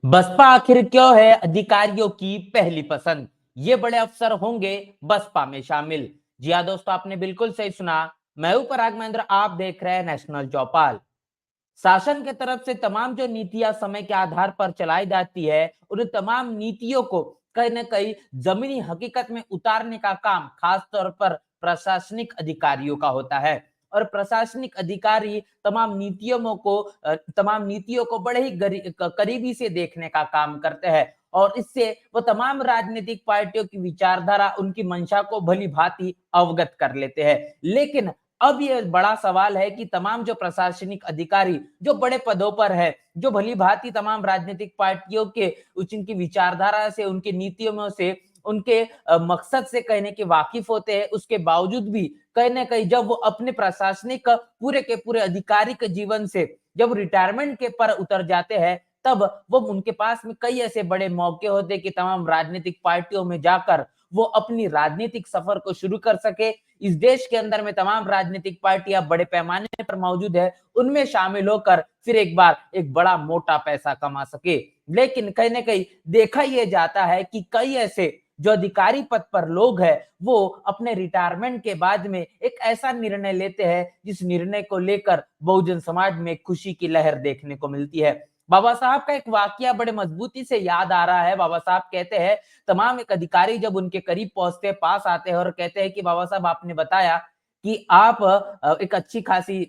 बसपा आखिर क्यों है अधिकारियों की पहली पसंद? ये बड़े अफसर होंगे बसपा में शामिल। जी हाँ दोस्तों, आपने बिल्कुल सही सुना। मैं हूं पराग महेंद्र, आप देख रहे हैं नेशनल चौपाल। शासन के तरफ से तमाम जो नीतियां समय के आधार पर चलाई जाती है, उन तमाम नीतियों को कहीं ना कहीं जमीनी हकीकत में उतारने का काम खास तौर पर प्रशासनिक अधिकारियों का होता है। और प्रशासनिक अधिकारी तमाम नीतियों को बड़े ही करीबी से देखने का काम करते हैं। और इससे वो तमाम राजनीतिक पार्टियों की विचारधारा, उनकी मंशा को भली भांति अवगत कर लेते हैं। लेकिन अब ये बड़ा सवाल है कि तमाम जो प्रशासनिक अधिकारी जो बड़े पदों पर है, जो भली भांति तमाम राजनीतिक पार्टियों के उनकी विचारधारा से, उनकी नीतियों में से, उनके मकसद से कहने के वाकिफ होते हैं, उसके बावजूद भी कहीं ना कहीं जब वो अपने प्रशासनिक पूरे के पूरे आधिकारिक जीवन से जब रिटायरमेंट के पर उतर जाते हैं, तब वो उनके पास में कई ऐसे बड़े मौके होते हैं कि तमाम राजनीतिक पार्टियों में जाकर वो अपनी राजनीतिक सफर को शुरू कर सके। इस देश के अंदर में तमाम राजनीतिक पार्टियां बड़े पैमाने पर मौजूद है, उनमें शामिल होकर फिर एक बार एक बड़ा मोटा पैसा कमा सके। लेकिन कहीं ना कहीं देखा यह जाता है कि कई ऐसे जो अधिकारी पद पर लोग हैं, वो अपने रिटायरमेंट के बाद में एक ऐसा निर्णय लेते हैं जिस निर्णय को लेकर बहुजन समाज में खुशी की लहर देखने को मिलती है। बाबा साहब का एक वाकया बड़े मजबूती से याद आ रहा है। बाबा साहब कहते हैं, तमाम एक अधिकारी जब उनके करीब पहुंचते हैं, पास आते हैं और कहते हैं कि बाबा साहब, आपने बताया कि आप एक अच्छी खासी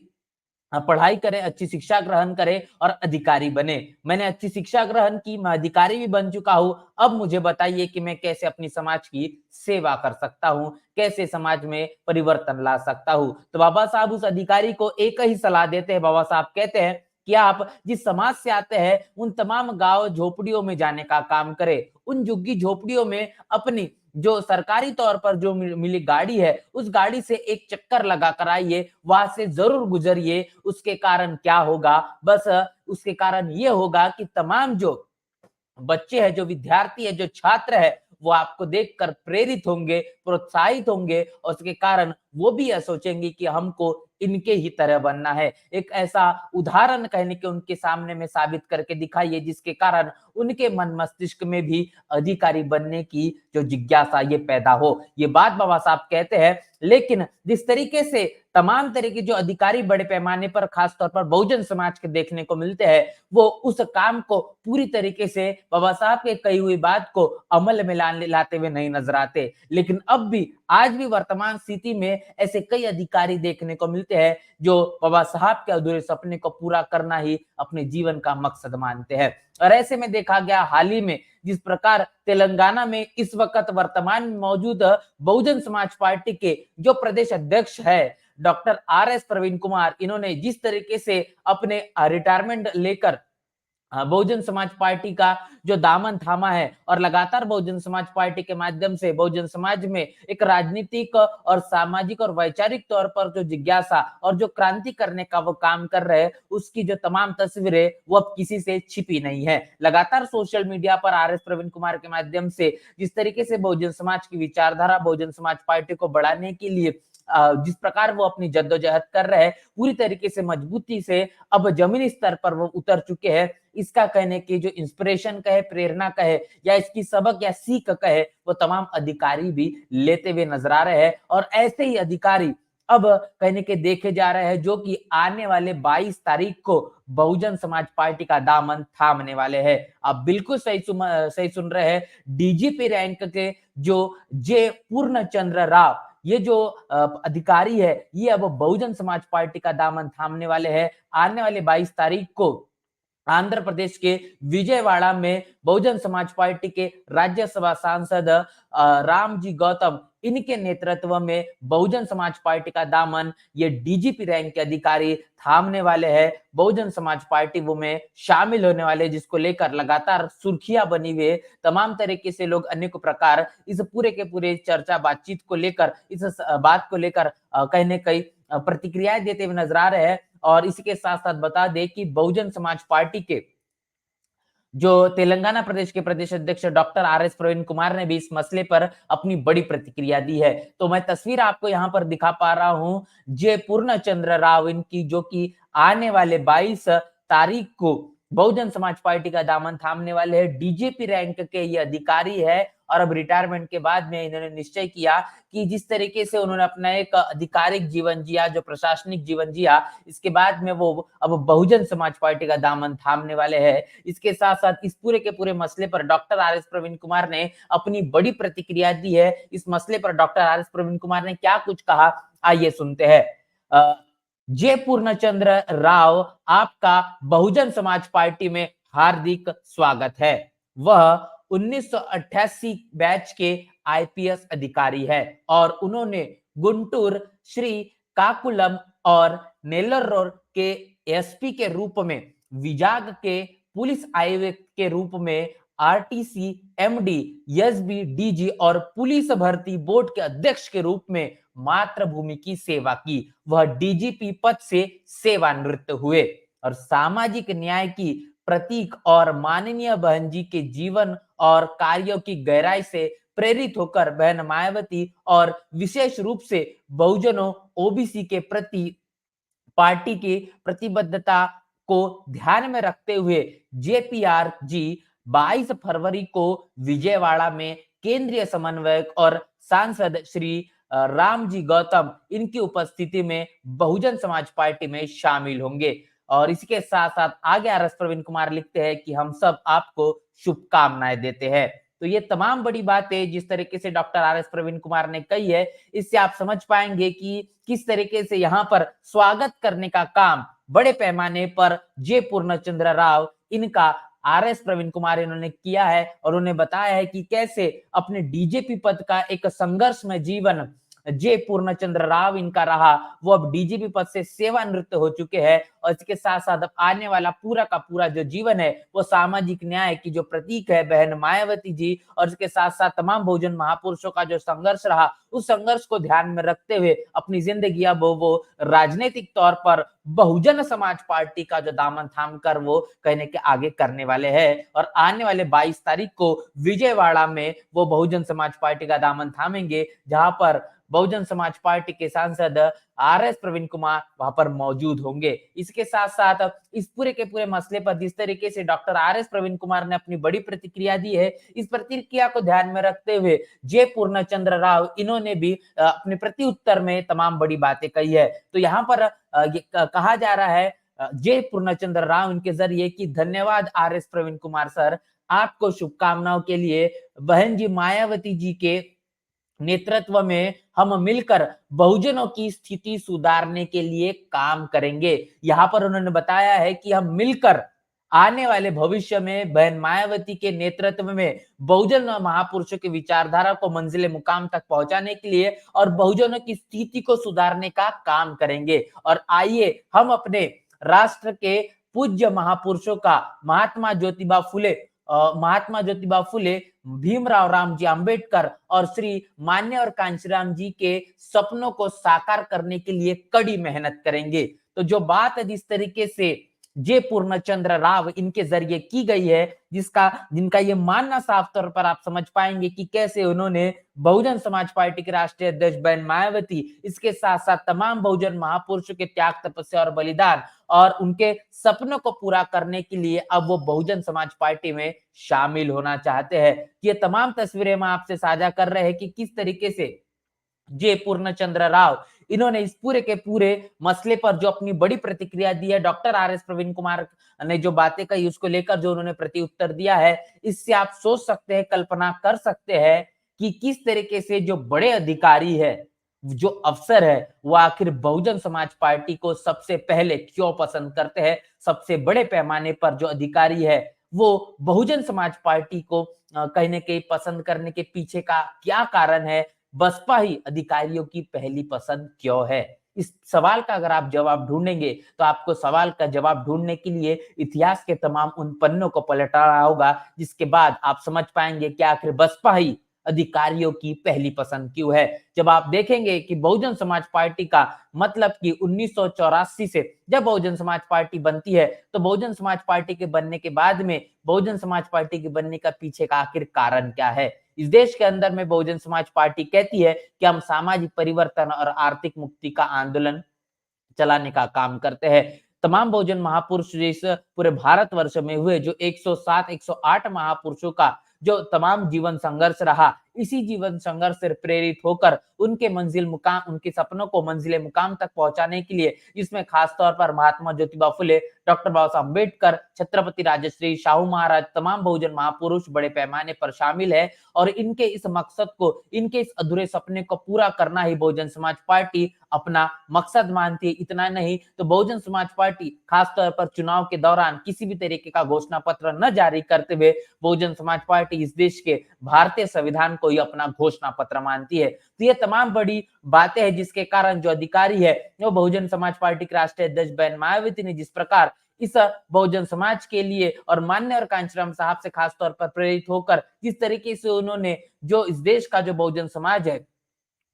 पढ़ाई करें, अच्छी शिक्षा ग्रहण करें और अधिकारी बने। मैंने अच्छी शिक्षा ग्रहण की, मैं अधिकारी भी बन चुका हूं। अब मुझे बताइए कि मैं कैसे अपनी समाज की सेवा कर सकता हूं, कैसे समाज में परिवर्तन ला सकता हूं। तो बाबा साहब उस अधिकारी को एक ही सलाह देते हैं। बाबा साहब कहते हैं कि आप जिस समाज से आते हैं, उन तमाम गांव झोपड़ियों में जाने का काम करें। उन झुग्गी झोपड़ियों में अपनी जो सरकारी तौर पर जो मिली गाड़ी है, उस गाड़ी से एक चक्कर लगा कर आइए, वहां से जरूर गुजरिए। उसके कारण क्या होगा? बस उसके कारण ये होगा कि तमाम जो बच्चे हैं, जो विद्यार्थी है, जो छात्र है, वो आपको देखकर प्रेरित होंगे, प्रोत्साहित होंगे और उसके कारण वो भी यह सोचेंगे कि हमको इनके ही तरह बनना है। एक ऐसा उदाहरण कहने के उनके सामने में साबित करके दिखाइए जिसके कारण उनके मन मस्तिष्क में भी अधिकारी बनने की जो जिज्ञासा ये पैदा हो। ये बात बाबा साहब कहते हैं। लेकिन जिस तरीके से तमाम तरह के जो अधिकारी बड़े पैमाने पर खास तौर पर बहुजन समाज के देखने को मिलते हैं, वो उस काम को पूरी तरीके से बाबा साहब के कही हुई बात को अमल में लाते हुए नहीं नजर आते। लेकिन अब भी, आज भी वर्तमान स्थिति में ऐसे कई अधिकारी देखने को मिलते हैं जो बाबा साहब के अधूरे सपने को पूरा करना ही अपने जीवन का मकसद मानते हैं। और ऐसे में देखा गया हाल ही में जिस प्रकार तेलंगाना में इस वक्त वर्तमान में मौजूद बहुजन समाज पार्टी के जो प्रदेश अध्यक्ष है doctor R S Praveen Kumar, इन्होंने जिस तरीके से अपने रिटायरमेंट लेकर बहुजन समाज पार्टी का जो दामन थामा है और लगातार बहुजन समाज पार्टी के माध्यम से बहुजन समाज में एक राजनीतिक और सामाजिक और वैचारिक तौर पर जो जिज्ञासा और जो क्रांति करने का वो काम कर रहे हैं, उसकी जो तमाम तस्वीरें वो अब किसी से छिपी नहीं है। लगातार सोशल मीडिया पर आर एस प्रवीण कुमार के माध्यम से जिस तरीके से बहुजन समाज की विचारधारा, बहुजन समाज पार्टी को बढ़ाने के लिए जिस प्रकार वो अपनी जद्दोजहद कर रहे हैं, पूरी तरीके से मजबूती से अब जमीनी स्तर पर वो उतर चुके हैं। इसका कहने की जो इंस्पिरेशन कहे, प्रेरणा कहे या इसकी सबक या सीख कहे, वो तमाम अधिकारी भी लेते हुए नजर आ रहे हैं। और ऐसे ही अधिकारी अब कहने के देखे जा रहे हैं जो कि आने वाले 22 तारीख को बहुजन समाज पार्टी का दामन थामने वाले हैं। आप बिल्कुल सही सुन रहे हैं। डीजीपी रैंक के जो जे पूर्णचंद्र राव, ये जो अधिकारी है, ये अब बहुजन समाज पार्टी का दामन थामने वाले हैं। आने वाले 22 तारीख को आंध्र प्रदेश के विजयवाड़ा में बहुजन समाज पार्टी के राज्यसभा सांसद रामजी गौतम, इनके नेतृत्व में बहुजन समाज पार्टी का दामन ये डीजीपी रैंक के अधिकारी थामने वाले हैं। बहुजन समाज पार्टी वो में शामिल होने वाले, जिसको लेकर लगातार सुर्खियां बनी हुई है। तमाम तरीके से लोग अनेक प्रकार इस पूरे के पूरे चर्चा बातचीत को लेकर, इस बात को लेकर कहीं कहीं प्रतिक्रियाएं देते हुए नजर आ रहे हैं। और इसी के साथ साथ बता दें कि बहुजन समाज पार्टी के जो तेलंगाना प्रदेश के प्रदेश अध्यक्ष doctor R S Praveen Kumar ने भी इस मसले पर अपनी बड़ी प्रतिक्रिया दी है। तो मैं तस्वीर आपको यहाँ पर दिखा पा रहा हूं, जय पूर्ण चंद्र राव, इनकी, जो कि आने वाले 22 तारीख को बहुजन समाज पार्टी का दामन थामने वाले हैं। डीजीपी रैंक के ये अधिकारी है और अब रिटायरमेंट के बाद में इन्होंने निश्चय किया कि जिस तरीके से उन्होंने अपना एक आधिकारिक जीवन जिया, जो प्रशासनिक जीवन जिया, इसके बाद में वो अब बहुजन समाज पार्टी का दामन थामने वाले हैं। इसके साथ-साथ इस पूरे के पूरे मसले पर doctor R S Praveen Kumar ने अपनी बड़ी प्रतिक्रिया दी है। इस मसले पर doctor R S Praveen Kumar ने क्या कुछ कहा, आइए सुनते हैं। अ, जे पूर्णचंद्र राव, आपका बहुजन समाज पार्टी में हार्दिक स्वागत है। वह 1988 बैच के आईपीएस अधिकारी है और उन्होंने गुंटूर, श्री काकुलम और नेल्लोर के एसपी के रूप में, विजाग के पुलिस आयुक्त के रूप में, आरटीसी, एमडी, एसबी, डीजी और पुलिस भर्ती बोर्ड के अध्यक्ष के रूप में मातृभूमि की सेवा की। वह डीजीपी पद से सेवानिवृत्त हुए और सामाजिक न्याय की प्रतीक और माननीय बहन जी के जीवन और कार्यों की गहराई से प्रेरित होकर बहन मायावती और विशेष रूप से बहुजनों, ओबीसी के प्रति पार्टी की प्रतिबद्धता को ध्यान में रखते हुए जेपीआर जी 22 फरवरी को विजयवाड़ा में केंद्रीय समन्वयक और सांसद श्री रामजी गौतम इनकी उपस्थिति में बहुजन समाज पार्टी में शामिल होंगे। और इसके साथ साथ आगे आर एस प्रवीण कुमार लिखते हैं कि हम सब आपको शुभकामनाएं देते हैं। तो ये तमाम बड़ी बातें जिस तरीके से doctor R S Praveen Kumar ने कही है, इससे आप समझ पाएंगे कि किस तरीके से यहाँ पर स्वागत करने का काम बड़े पैमाने पर जे पूर्णचंद्र राव, इनका आर एस प्रवीण कुमार इन्होंने किया है और उन्हें बताया है कि कैसे अपने डीजीपी पद का एक संघर्षमय जीवन जे पूर्णचंद्र राव इनका रहा। वो अब डीजीपी पद से सेवानिवृत्त हो चुके हैं और इसके साथ साथ अब आने वाला पूरा का पूरा जो जीवन है वो सामाजिक न्याय की जो प्रतीक है बहन मायावती जी और इसके साथ साथ तमाम बहुजन महापुरुषों का जो संघर्ष रहा, उस संघर्ष को ध्यान में रखते हुए अपनी जिंदगी अब वो राजनीतिक तौर पर बहुजन समाज पार्टी का जो दामन थाम कर वो कहने के आगे करने वाले हैं और आने वाले 22 तारीख को विजयवाड़ा में वो बहुजन समाज पार्टी का दामन थामेंगे, जहां पर बहुजन समाज पार्टी के सांसद आर एस प्रवीण कुमार वहां पर मौजूद होंगे। इसके साथ साथ इस पूरे के पूरे मसले पर जिस तरीके से doctor R S Praveen Kumar ने अपनी बड़ी प्रतिक्रिया दी है, इस प्रतिक्रिया को ध्यान में रखते हुए जे पूर्णचंद्र राव इन्होंने भी अपने प्रति उत्तर में तमाम बड़ी बातें कही है। तो यहाँ पर ये कहा जा रहा है जे पूर्णचंद्र राव इनके जरिए कि धन्यवाद R S Praveen Kumar sir, आपको शुभकामनाओं के लिए। बहन जी मायावती जी के नेतृत्व में हम मिलकर बहुजनों की स्थिति सुधारने के लिए काम करेंगे। यहाँ पर उन्होंने बताया है कि हम मिलकर आने वाले भविष्य में बहन मायावती के नेतृत्व में बहुजन महापुरुषों की विचारधारा को मंजिले मुकाम तक पहुंचाने के लिए और बहुजनों की स्थिति को सुधारने का काम करेंगे। और आइए हम अपने राष्ट्र के पूज्य महापुरुषों का महात्मा ज्योतिबा फुले, भीमराव रामजी अंबेडकर और श्री मान्य और कांशीराम जी के सपनों को साकार करने के लिए कड़ी मेहनत करेंगे। तो जो बात जिस तरीके से जे पूर्णचंद्र राव इनके जरिए की गई है, जिनका ये मानना साफ तौर पर आप समझ पाएंगे कि कैसे उन्होंने बहुजन समाज पार्टी के राष्ट्रीय अध्यक्ष बहन मायावती, इसके साथ साथ तमाम बहुजन महापुरुषों के त्याग, तपस्या और बलिदान और उनके सपनों को पूरा करने के लिए अब वो बहुजन समाज पार्टी में शामिल होना चाहते हैं। ये तमाम तस्वीरें हम आपसे साझा कर रहे हैं कि किस तरीके से जे पूर्णचंद्र राव इन्होंने इस पूरे के पूरे मसले पर जो अपनी बड़ी प्रतिक्रिया दी है, doctor R S Praveen Kumar ने जो बातें कही उसको लेकर जो उन्होंने प्रति उत्तर दिया है, इससे आप सोच सकते हैं, कल्पना कर सकते हैं कि किस तरीके से जो बड़े अधिकारी है, जो अफसर है, वो आखिर बहुजन समाज पार्टी को सबसे पहले क्यों पसंद करते हैं। सबसे बड़े पैमाने पर जो अधिकारी है वो बहुजन समाज पार्टी को कहीं ना कहीं पसंद करने के पीछे का क्या कारण है, बसपा ही अधिकारियों की पहली पसंद क्यों है। इस सवाल का अगर आप जवाब ढूंढेंगे तो आपको सवाल का जवाब ढूंढने के लिए इतिहास के तमाम उन पन्नों को पलटना होगा, जिसके बाद आप समझ पाएंगे कि आखिर बसपा ही अधिकारियों की पहली पसंद क्यों है। जब आप देखेंगे कि बहुजन समाज पार्टी का मतलब कि 1984 से जब बहुजन समाज पार्टी बनती है, तो बहुजन समाज पार्टी के बनने के बाद में बहुजन समाज पार्टी के बनने का पीछे का आखिर कारण क्या है। इस देश के अंदर में बहुजन समाज पार्टी कहती है कि हम सामाजिक परिवर्तन और आर्थिक मुक्ति का आंदोलन चलाने का काम करते हैं। तमाम बहुजन महापुरुष जिस पूरे भारतवर्ष में हुए, जो 107 108 महापुरुषों का जो तमाम जीवन संघर्ष रहा, इसी जीवन संघर्ष से प्रेरित होकर उनके सपनों को मंजिल मुकाम तक पहुंचाने के लिए, इसमें खास तौर पर महात्मा ज्योतिबा फुले, डॉक्टर बाबा साहब अम्बेडकर, छत्रपति राजश्री, शाहू महाराज, तमाम बहुजन महापुरुष बड़े पैमाने पर शामिल है और इनके इस मकसद को, इनके इस अधूरे सपने को पूरा करना ही बहुजन समाज पार्टी अपना मकसद मानती है। इतना नहीं तो बहुजन समाज पार्टी खासतौर पर चुनाव के दौरान किसी भी तरीके का घोषणा पत्र न जारी करते हुए बहुजन समाज पार्टी इस देश के भारतीय संविधान को ही अपना घोषणा पत्र मानती है। तो ये तमाम बड़ी बातें हैं जिसके कारण जो अधिकारी है वो बहुजन समाज पार्टी के राष्ट्रीय अध्यक्ष बहन मायावती ने जिस प्रकार इस बहुजन समाज के लिए और मान्य और कांचीराम साहब से खास तौर पर प्रेरित होकर जिस तरीके से उन्होंने जो इस देश का जो बहुजन समाज है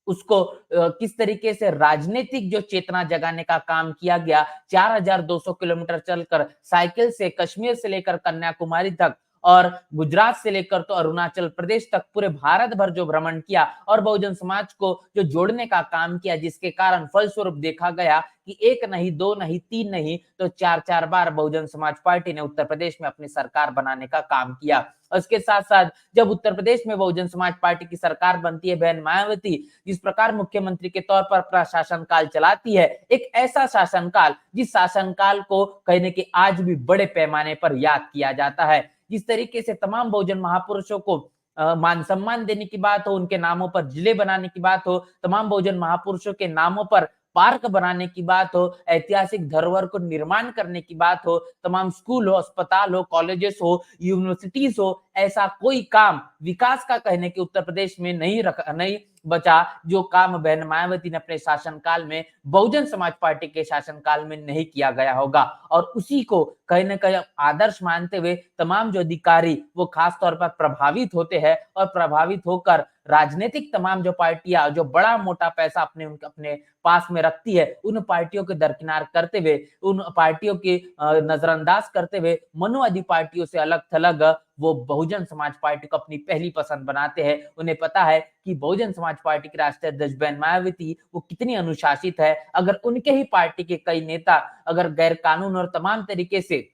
उसको किस तरीके से राजनीतिक जो चेतना जगाने का काम किया गया, 4200 किलोमीटर चलकर साइकिल से कश्मीर से लेकर कन्याकुमारी तक और गुजरात से लेकर तो अरुणाचल प्रदेश तक पूरे भारत भर जो भ्रमण किया और बहुजन समाज को जो जोड़ने का काम किया, जिसके कारण फलस्वरूप देखा गया कि एक नहीं, दो नहीं, तीन नहीं तो चार बार बहुजन समाज पार्टी ने उत्तर प्रदेश में अपनी सरकार बनाने का काम किया। और इसके साथ साथ जब उत्तर प्रदेश में बहुजन समाज पार्टी की सरकार बनती है, बहन मायावती जिस प्रकार मुख्यमंत्री के तौर पर अपना शासनकाल चलाती है, एक ऐसा शासनकाल जिस शासनकाल को कहने के आज भी बड़े पैमाने पर याद किया जाता है। जिस तरीके से तमाम बहुजन महापुरुषों को मान सम्मान देने की बात हो, उनके नामों पर जिले बनाने की बात हो, तमाम बहुजन महापुरुषों के नामों पर पार्क बनाने की बात हो, ऐतिहासिक धरोहर को निर्माण करने की बात हो, तमाम स्कूल हो, अस्पताल हो, कॉलेजेस हो, यूनिवर्सिटीज हो, ऐसा कोई काम विकास का कहने के उत्तर प्रदेश में नहीं बचा जो काम बहन मायावती ने अपने शासनकाल में बहुजन समाज पार्टी के शासनकाल में नहीं किया गया होगा। और उसी को कहीं न कहीं आदर्श मानते हुए तमाम जो अधिकारी वो खास तौर पर प्रभावित होते हैं और प्रभावित होकर राजनीतिक तमाम जो पार्टियां जो बड़ा मोटा पैसा अपने पास में रखती है, उन पार्टियों को दरकिनार करते हुए, उन पार्टियों की नजरअंदाज करते हुए मनुवादी पार्टियों से अलग थलग वो बहुजन समाज पार्टी को अपनी पहली पसंद बनाते हैं। उन्हें पता है कि बहुजन समाज पार्टी के राष्ट्रीय अध्यक्ष बहन मायावती वो कितनी अनुशासित है। अगर उनके ही पार्टी के कई नेता अगर गैर कानून और तमाम तरीके से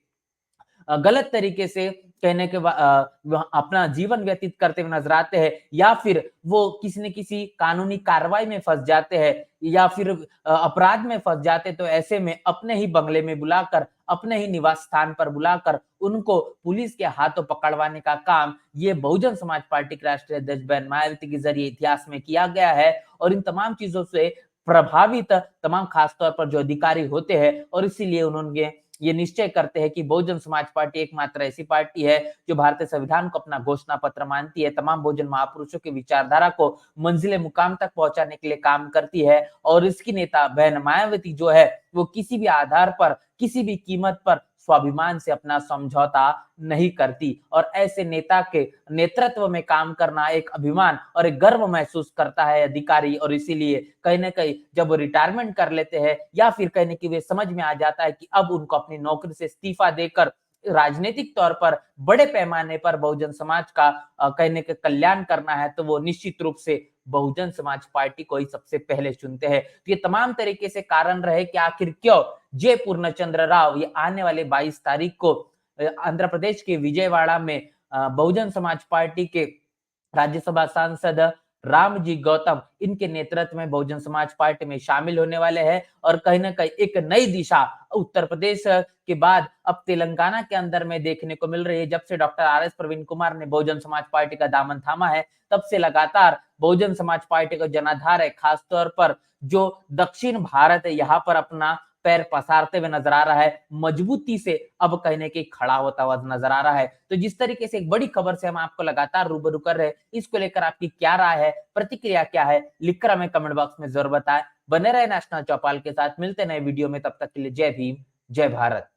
गलत तरीके से कहने के अपना जीवन व्यतीत करते हुए नजर आते हैं या फिर वो किसी न किसी कानूनी कार्रवाई में फंस जाते हैं या फिर अपराध में फंस जाते, तो ऐसे में अपने ही बंगले में बुलाकर, अपने ही निवास स्थान पर बुलाकर उनको पुलिस के हाथों पकड़वाने का काम ये बहुजन समाज पार्टी के राष्ट्रीय अध्यक्ष बहन मायावती के जरिए इतिहास में किया गया है। और इन तमाम चीजों से प्रभावित तमाम खासतौर पर जो अधिकारी होते हैं और इसीलिए उन्होंने ये निश्चय करते हैं कि बहुजन समाज पार्टी एकमात्र ऐसी पार्टी है जो भारतीय संविधान को अपना घोषणा पत्र मानती है, तमाम बहुजन महापुरुषों की विचारधारा को मंजिल मुकाम तक पहुंचाने के लिए काम करती है और इसकी नेता बहन मायावती जो है वो किसी भी आधार पर, किसी भी कीमत पर स्वाभिमान से अपना समझौता नहीं करती और ऐसे नेता के नेतृत्व में काम करना एक अभिमान और एक गर्व महसूस करता है अधिकारी। और इसीलिए कहीं ना कहीं जब वो रिटायरमेंट कर लेते हैं या फिर कहने की वे समझ में आ जाता है कि अब उनको अपनी नौकरी से इस्तीफा देकर राजनीतिक तौर पर बड़े पैमाने पर बहुजन समाज का कहने के कल्याण करना है, तो वो निश्चित रूप से बहुजन समाज पार्टी को ही सबसे पहले चुनते हैं। तो ये तमाम तरीके से कारण रहे कि आखिर क्यों जे पूर्णचंद्र राव ये आने वाले 22 तारीख को आंध्र प्रदेश के विजयवाड़ा में बहुजन समाज पार्टी के राज्यसभा सांसद रामजी गौतम इनके नेतृत्व में बहुजन समाज पार्टी में शामिल होने वाले हैं और कहीं ना कहीं एक नई दिशा उत्तर प्रदेश के बाद अब तेलंगाना के अंदर में देखने को मिल रही है। जब से डॉक्टर आर.एस. प्रवीण कुमार ने बहुजन समाज पार्टी का दामन थामा है, तब से लगातार बहुजन समाज पार्टी का जनाधार है, खासतौर पर जो दक्षिण भारत है यहाँ पर अपना पैर पसारते हुए नजर आ रहा है, मजबूती से अब कहने की खड़ा होता हुआ नजर आ रहा है। तो जिस तरीके से एक बड़ी खबर से हम आपको लगातार रूबरू कर रहे हैं, इसको लेकर आपकी क्या राय है, प्रतिक्रिया क्या है, लिखकर हमें कमेंट बॉक्स में जरूर बताएं। बने रहे नेशनल चौपाल के साथ, मिलते नए वीडियो में, तब तक के लिए जय भीम, जय भारत।